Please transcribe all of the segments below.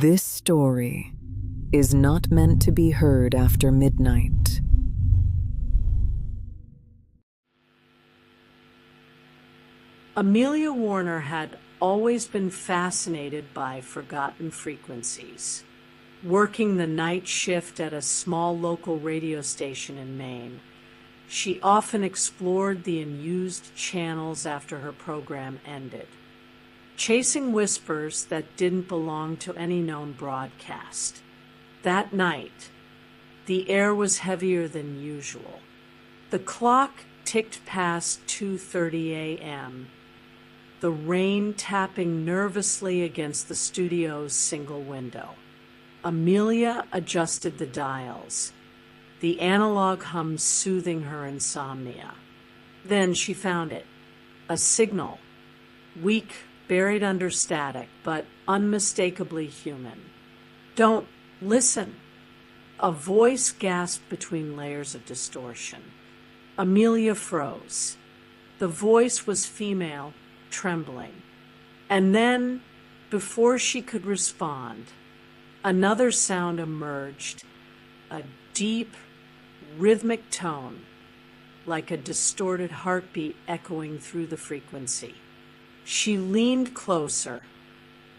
This story is not meant to be heard after midnight. Amelia Warner had always been fascinated by forgotten frequencies. Working the night shift at a small local radio station in Maine, she often explored the unused channels after her program ended, chasing whispers that didn't belong to any known broadcast. That night, the air was heavier than usual. The clock ticked past 2:30 a.m., the rain tapping nervously against the studio's single window. Amelia adjusted the dials, the analog hum soothing her insomnia. Then she found it, a signal, weak, buried under static, but unmistakably human. "Don't listen," a voice gasped between layers of distortion. Amelia froze. The voice was female, trembling. And then, before she could respond, another sound emerged, a deep, rhythmic tone, like a distorted heartbeat echoing through the frequency. She leaned closer,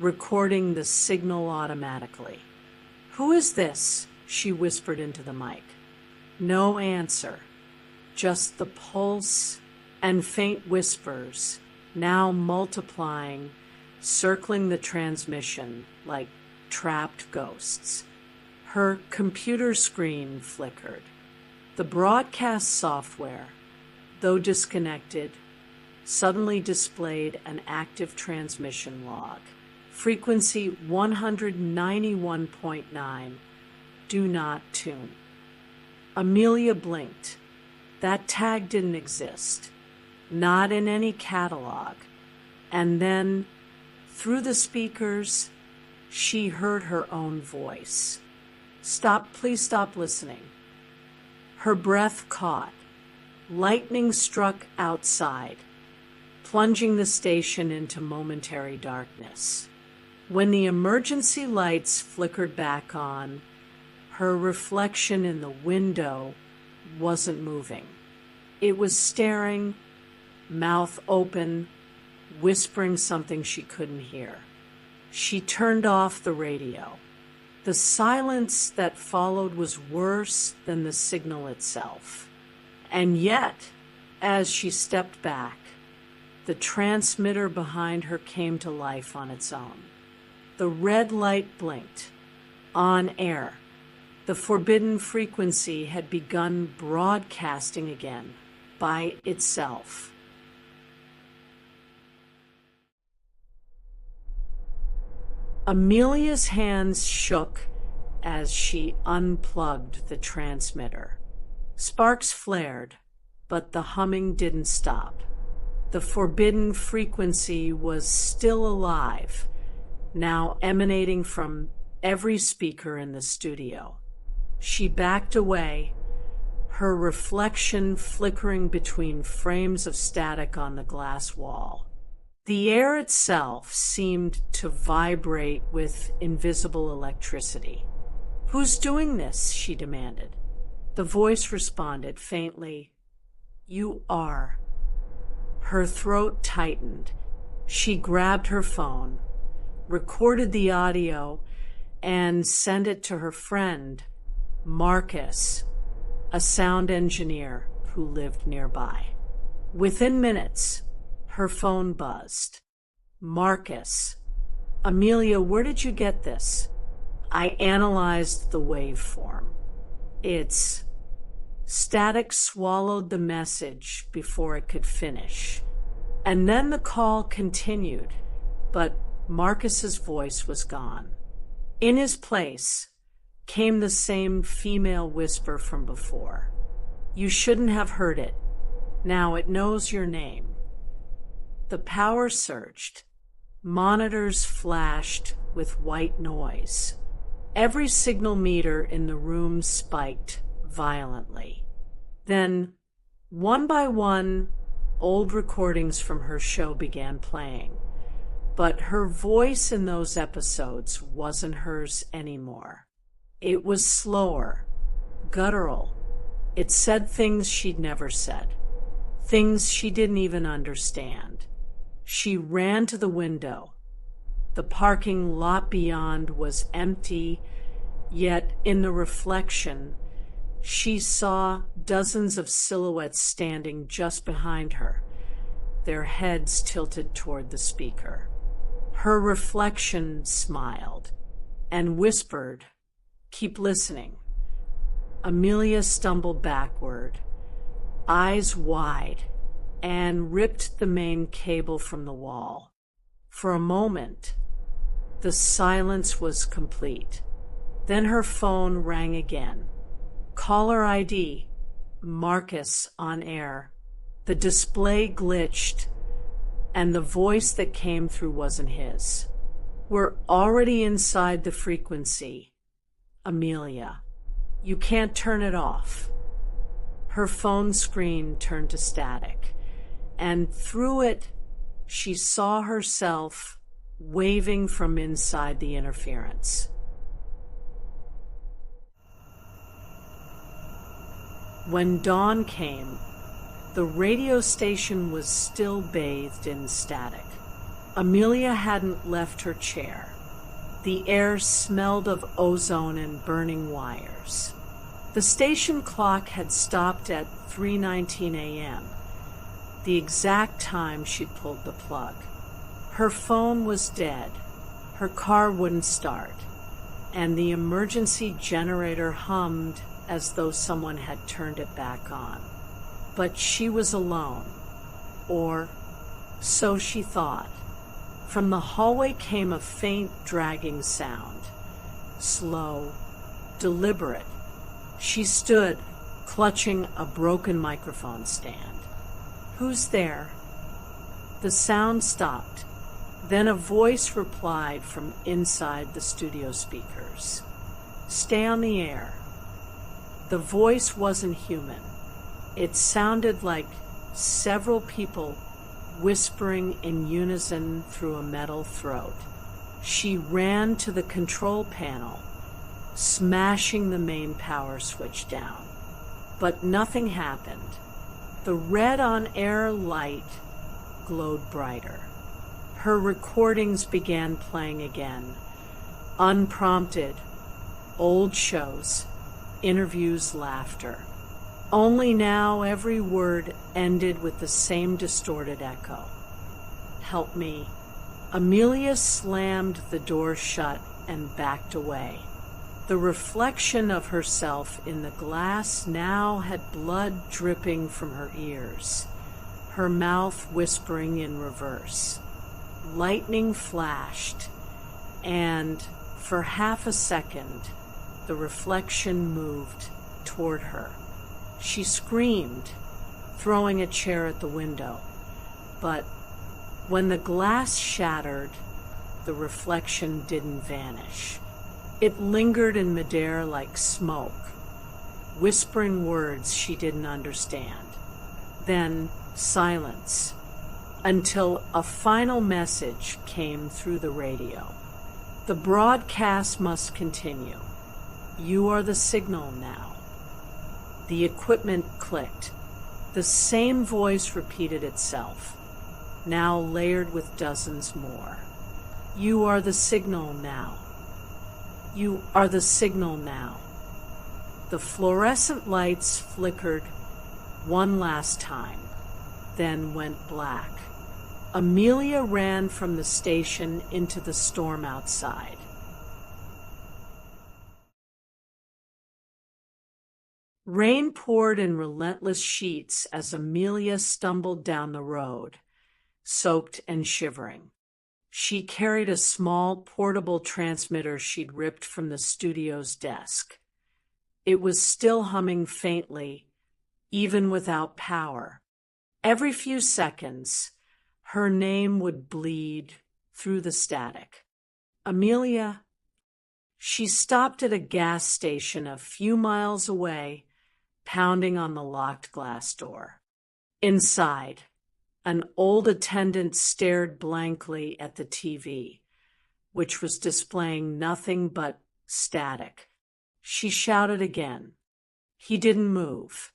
recording the signal automatically. "Who is this?" she whispered into the mic. No answer, just the pulse and faint whispers, now multiplying, circling the transmission like trapped ghosts. Her computer screen flickered. The broadcast software, though disconnected, suddenly displayed an active transmission log. Frequency 191.9, do not tune. Amelia blinked. That tag didn't exist, not in any catalog. And then, through the speakers, she heard her own voice. "Stop, please stop listening." Her breath caught. Lightning struck outside, plunging the station into momentary darkness. When the emergency lights flickered back on, her reflection in the window wasn't moving. It was staring, mouth open, whispering something she couldn't hear. She turned off the radio. The silence that followed was worse than the signal itself. And yet, as she stepped back, the transmitter behind her came to life on its own. The red light blinked. On air. The forbidden frequency had begun broadcasting again, by itself. Amelia's hands shook as she unplugged the transmitter. Sparks flared, but the humming didn't stop. The forbidden frequency was still alive, now emanating from every speaker in the studio. She backed away, her reflection flickering between frames of static on the glass wall. The air itself seemed to vibrate with invisible electricity. "Who's doing this?" she demanded. The voice responded faintly, "You are." Her throat tightened. She grabbed her phone, recorded the audio, and sent it to her friend, Marcus, a sound engineer who lived nearby. Within minutes, her phone buzzed. "Marcus, Amelia, where did you get this?" "I analyzed the waveform. It's..." Static swallowed the message before it could finish. And then the call continued, but Marcus's voice was gone. In his place came the same female whisper from before. "You shouldn't have heard it. Now it knows your name." The power surged. Monitors flashed with white noise. Every signal meter in the room spiked violently. Then, one by one, old recordings from her show began playing, But her voice in those episodes wasn't hers anymore. It was slower, guttural. It said things she'd never said, things she didn't even understand. She ran to the window. The parking lot beyond was empty, yet in the reflection, she saw dozens of silhouettes standing just behind her, their heads tilted toward the speaker. Her reflection smiled and whispered, "Keep listening." Amelia stumbled backward, eyes wide, and ripped the main cable from the wall. For a moment, the silence was complete. Then her phone rang again. Caller ID, Marcus on air. The display glitched, and the voice that came through wasn't his. "We're already inside the frequency. Amelia, you can't turn it off." Her phone screen turned to static, and through it, she saw herself waving from inside the interference. When dawn came, the radio station was still bathed in static. Amelia hadn't left her chair. The air smelled of ozone and burning wires. The station clock had stopped at 3:19 a.m., the exact time she'd pulled the plug. Her phone was dead, her car wouldn't start, and the emergency generator hummed as though someone had turned it back on. But she was alone, or so she thought. From the hallway came a faint dragging sound, slow, deliberate. She stood, clutching a broken microphone stand. "Who's there?" The sound stopped. Then a voice replied from inside the studio speakers. "Stay on the air." The voice wasn't human. It sounded like several people whispering in unison through a metal throat. She ran to the control panel, smashing the main power switch down. But nothing happened. The red on-air light glowed brighter. Her recordings began playing again, unprompted, old shows, interviews, laughter. Only now every word ended with the same distorted echo. "Help me." Amelia slammed the door shut and backed away. The reflection of herself in the glass now had blood dripping from her ears, her mouth whispering in reverse. Lightning flashed, and for half a second, the reflection moved toward her. She screamed, throwing a chair at the window. But when the glass shattered, the reflection didn't vanish. It lingered in midair like smoke, whispering words she didn't understand. Then silence, until a final message came through the radio. "The broadcast must continue. You are the signal now." The equipment clicked. The same voice repeated itself, now layered with dozens more. "You are the signal now. You are the signal now." The fluorescent lights flickered one last time, then went black. Amelia ran from the station into the storm outside. Rain poured in relentless sheets as Amelia stumbled down the road, soaked and shivering. She carried a small portable transmitter she'd ripped from the studio's desk. It was still humming faintly, even without power. Every few seconds, her name would bleed through the static. "Amelia." She stopped at a gas station a few miles away, pounding on the locked glass door. Inside, An old attendant stared blankly at the TV, which was displaying nothing but static. She shouted again. He didn't move.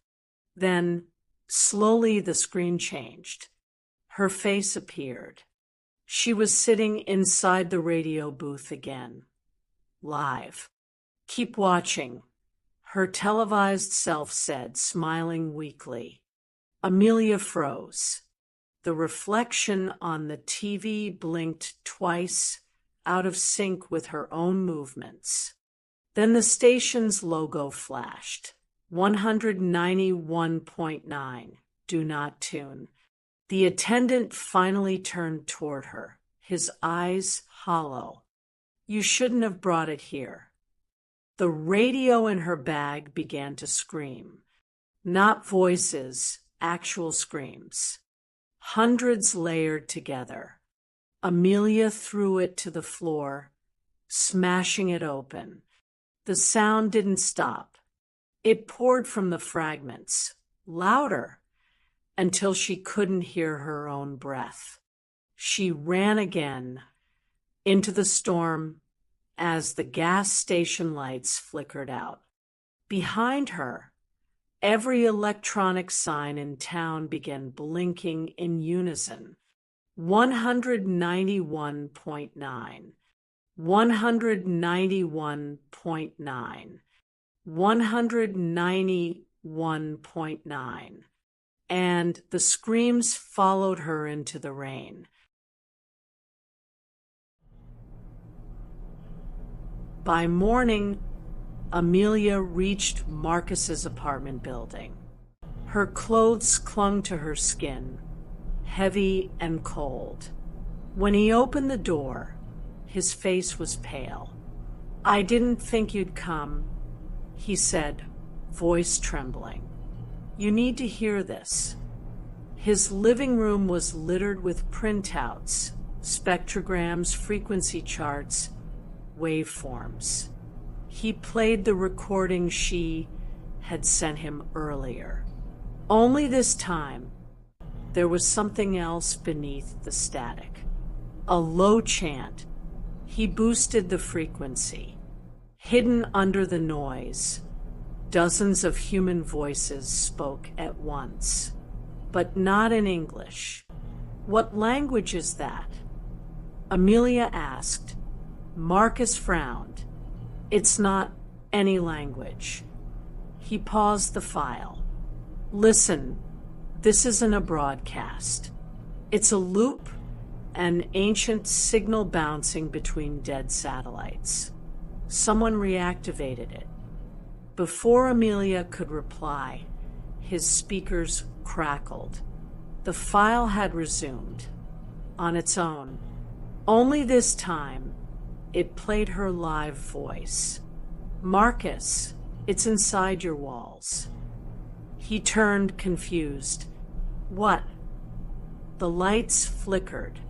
Then, slowly, the screen changed. Her face appeared. She was sitting inside the radio booth again. Live. "Keep watching," her televised self said, smiling weakly. Amelia froze. The reflection on the TV blinked twice, out of sync with her own movements. Then the station's logo flashed. 191.9, do not tune. The attendant finally turned toward her, his eyes hollow. "You shouldn't have brought it here." The radio in her bag began to scream. Not voices, actual screams. Hundreds layered together. Amelia threw it to the floor, smashing it open. The sound didn't stop. It poured from the fragments, louder, until she couldn't hear her own breath. She ran again into the storm as the gas station lights flickered out. Behind her, every electronic sign in town began blinking in unison. 191.9, 191.9, 191.9, and the screams followed her into the rain. By morning, Amelia reached Marcus's apartment building. Her clothes clung to her skin, heavy and cold. When he opened the door, his face was pale. "I didn't think you'd come," he said, voice trembling. "You need to hear this." His living room was littered with printouts, spectrograms, frequency charts, waveforms. He played the recording she had sent him earlier. Only this time, there was something else beneath the static. A low chant. He boosted the frequency. Hidden under the noise, dozens of human voices spoke at once, but not in English. "What language is that?" Amelia asked. Marcus frowned. "It's not any language." He paused the file. "Listen, this isn't a broadcast. It's a loop, an ancient signal bouncing between dead satellites. Someone reactivated it." Before Amelia could reply, his speakers crackled. The file had resumed, on its own. Only this time, it played her live voice. "Marcus, it's inside your walls." He turned, confused. "What?" The lights flickered.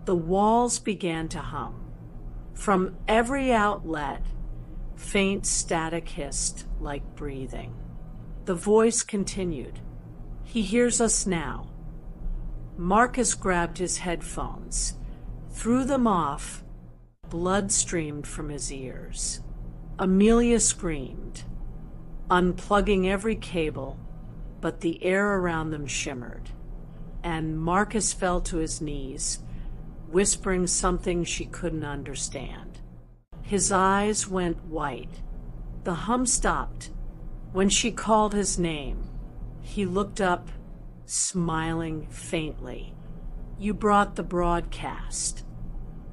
The walls began to hum. From every outlet, faint static hissed like breathing. The voice continued. "He hears us now." Marcus grabbed his headphones, threw them off. Blood streamed from his ears. Amelia screamed, unplugging every cable, but the air around them shimmered, and Marcus fell to his knees, whispering something she couldn't understand. His eyes went white. The hum stopped. When she called his name, he looked up, smiling faintly. "You brought the broadcast."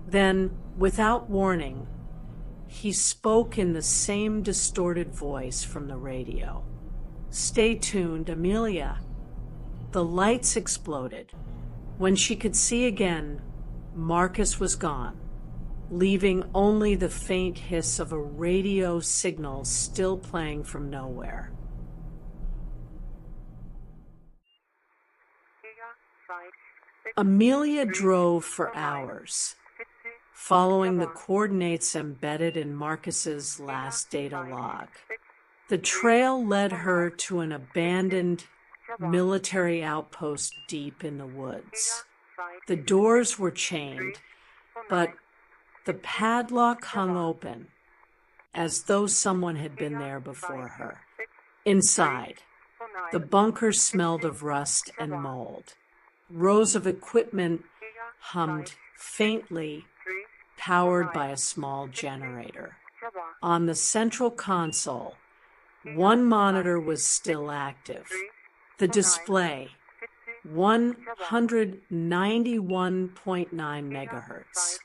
Then, without warning, he spoke in the same distorted voice from the radio. "Stay tuned, Amelia." The lights exploded. When she could see again, Marcus was gone, leaving only the faint hiss of a radio signal still playing from nowhere. Amelia drove for hours, following the coordinates embedded in Marcus's last data log. The trail led her to an abandoned military outpost deep in the woods. The doors were chained, but the padlock hung open, as though someone had been there before her. Inside, the bunker smelled of rust and mold. Rows of equipment hummed faintly, powered by a small generator. On the central console, one monitor was still active. The display, 191.9 megahertz.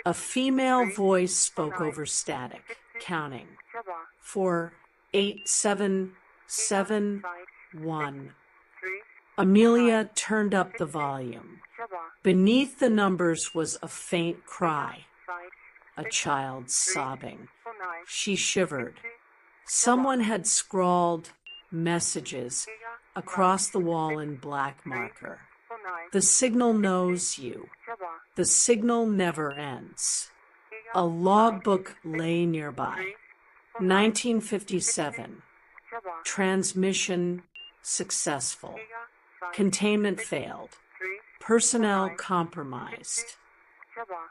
A female voice spoke over static, counting. 48771. Amelia turned up the volume. Beneath the numbers was a faint cry, a child sobbing. She shivered. Someone had scrawled messages across the wall in black marker. The signal knows you. The signal never ends. A logbook lay nearby. 1957. Transmission successful. Containment failed. Personnel compromised.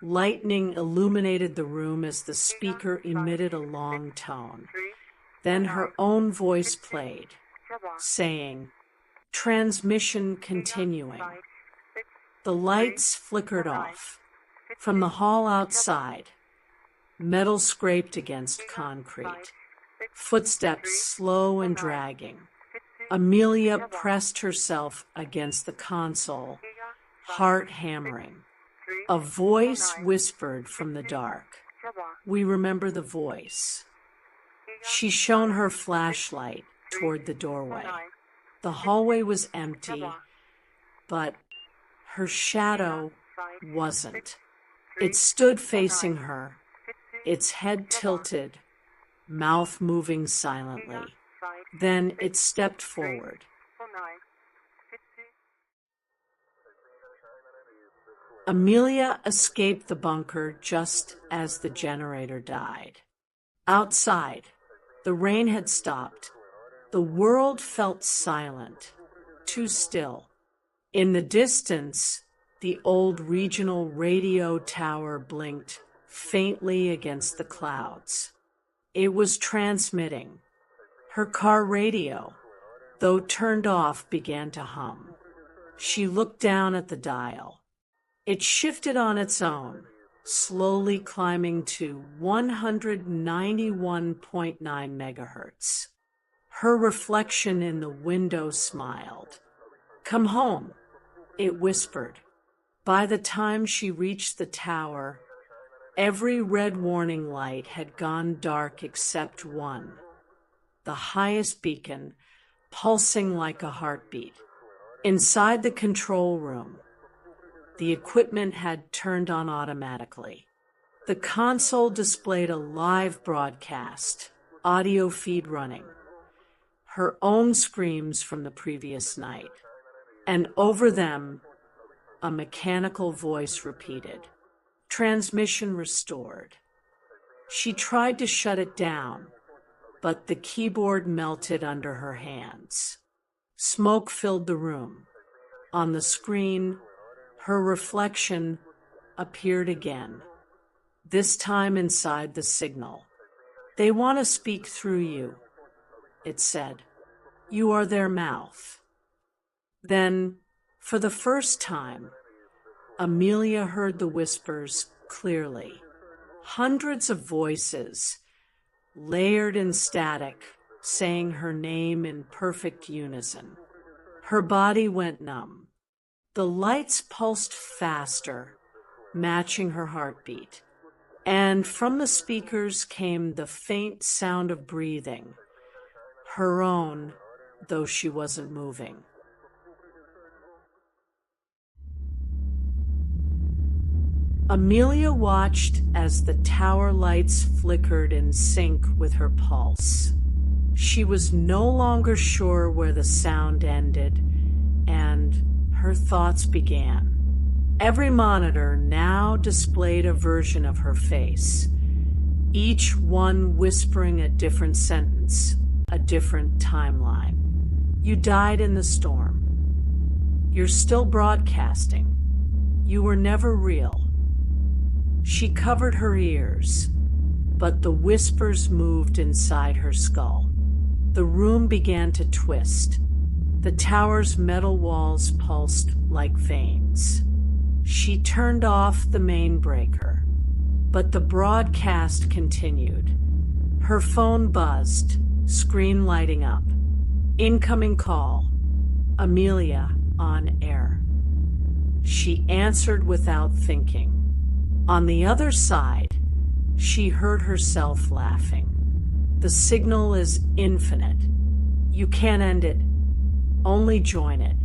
Lightning illuminated the room as the speaker emitted a long tone. Then her own voice played, saying, "Transmission continuing." The lights flickered off. From the hall outside, metal scraped against concrete. Footsteps slow and dragging. Amelia pressed herself against the console, heart hammering. A voice whispered from the dark. We remember the voice. She shone her flashlight toward the doorway. The hallway was empty, but her shadow wasn't. It stood facing her, its head tilted, mouth moving silently. Then it stepped forward. Amelia escaped the bunker just as the generator died. Outside, the rain had stopped. The world felt silent, too still. In the distance, the old regional radio tower blinked faintly against the clouds. It was transmitting. Her car radio, though turned off, began to hum. She looked down at the dial. It shifted on its own, slowly climbing to 191.9 megahertz. Her reflection in the window smiled. "Come home," it whispered. By the time she reached the tower, every red warning light had gone dark except one, the highest beacon, pulsing like a heartbeat. Inside the control room, the equipment had turned on automatically. The console displayed a live broadcast, audio feed running, her own screams from the previous night, and over them, a mechanical voice repeated, "Transmission restored." She tried to shut it down, but the keyboard melted under her hands. Smoke filled the room. On the screen, her reflection appeared again, this time inside the signal. "They want to speak through you," it said. "You are their mouth." Then, for the first time, Amelia heard the whispers clearly. Hundreds of voices, layered in static, saying her name in perfect unison. Her body went numb. The lights pulsed faster, matching her heartbeat. And from the speakers came the faint sound of breathing, her own, though she wasn't moving. Amelia watched as the tower lights flickered in sync with her pulse. She was no longer sure where the sound ended, and her thoughts began. Every monitor now displayed a version of her face, each one whispering a different sentence, a different timeline. You died in the storm. You're still broadcasting. You were never real. She covered her ears, but the whispers moved inside her skull. The room began to twist. The tower's metal walls pulsed like veins. She turned off the main breaker, but the broadcast continued. Her phone buzzed, screen lighting up. Incoming call. Amelia on air. She answered without thinking. On the other side, she heard herself laughing. The signal is infinite. You can't end it, only join it.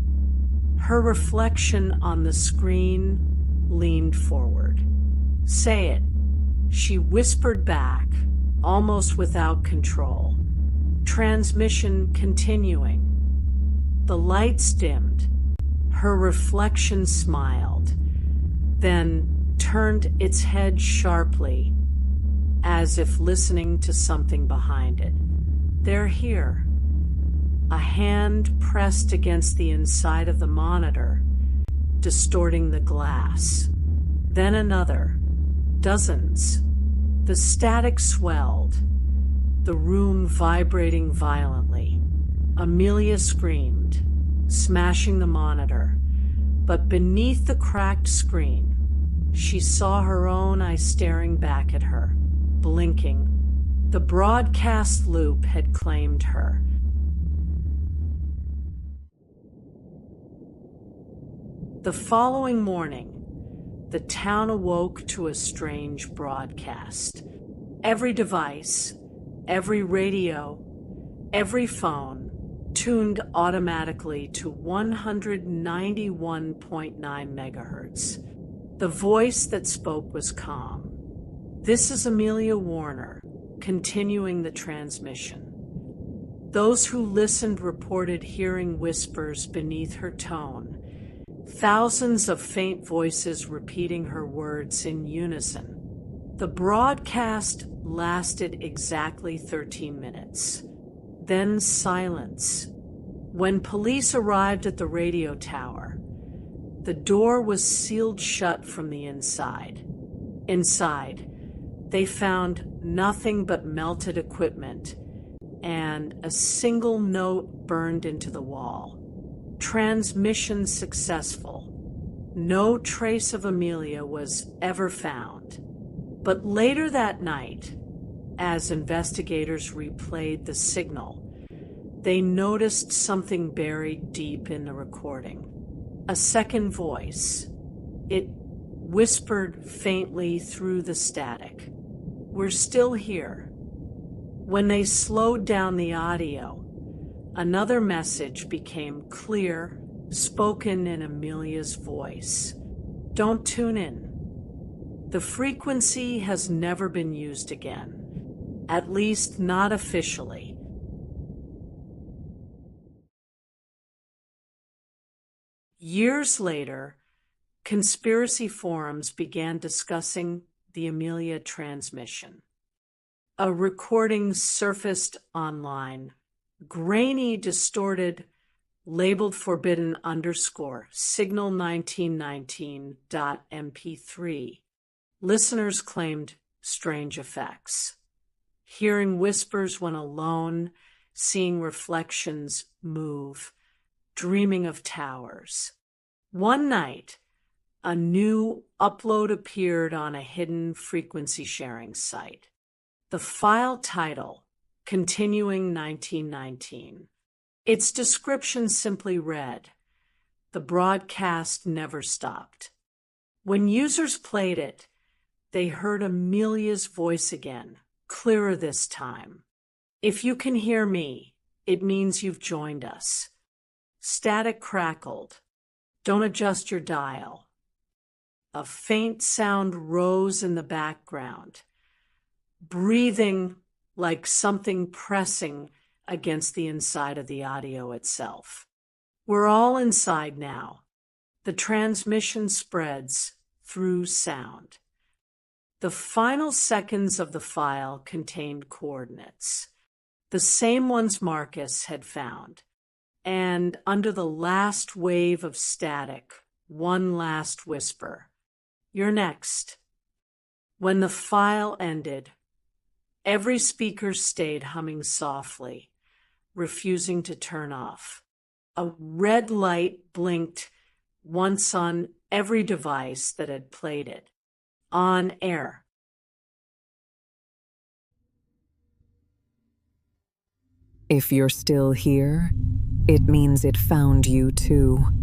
Her reflection on the screen leaned forward. Say it, she whispered back, almost without control. Transmission continuing. The lights dimmed. Her reflection smiled, then turned its head sharply, as if listening to something behind it. They're here. A hand pressed against the inside of the monitor, distorting the glass. Then another. Dozens. The static swelled, the room vibrating violently. Amelia screamed, smashing the monitor, but beneath the cracked screen, she saw her own eyes staring back at her, blinking. The broadcast loop had claimed her. The following morning, the town awoke to a strange broadcast. Every device, every radio, every phone tuned automatically to 191.9 megahertz. The voice that spoke was calm. This is Amelia Warner, continuing the transmission. Those who listened reported hearing whispers beneath her tone, thousands of faint voices repeating her words in unison. The broadcast lasted exactly 13 minutes. Then silence. When police arrived at the radio tower, the door was sealed shut from the inside. Inside, they found nothing but melted equipment and a single note burned into the wall. Transmission successful. No trace of Amelia was ever found. But later that night, as investigators replayed the signal, they noticed something buried deep in the recording. A second voice. It whispered faintly through the static. We're still here. When they slowed down the audio, another message became clear, spoken in Amelia's voice. Don't tune in. The frequency has never been used again, at least not officially. Years later, conspiracy forums began discussing the Amelia transmission. A recording surfaced online, grainy, distorted, labeled forbidden _signal 1919.mp3. Listeners claimed strange effects. Hearing whispers when alone, seeing reflections move, dreaming of towers. One night, a new upload appeared on a hidden frequency sharing site. The file title, Continuing 1919. Its description simply read, "The broadcast never stopped." When users played it, they heard Amelia's voice again, clearer this time. "If you can hear me, it means you've joined us." Static crackled. "Don't adjust your dial." A faint sound rose in the background, breathing like something pressing against the inside of the audio itself. We're all inside now. The transmission spreads through sound. The final seconds of the file contained coordinates, the same ones Marcus had found, And under the last wave of static, one last whisper. You're next. When the file ended, every speaker stayed humming softly, refusing to turn off. A red light blinked once on every device that had played it. On air. If you're still here, it means it found you too.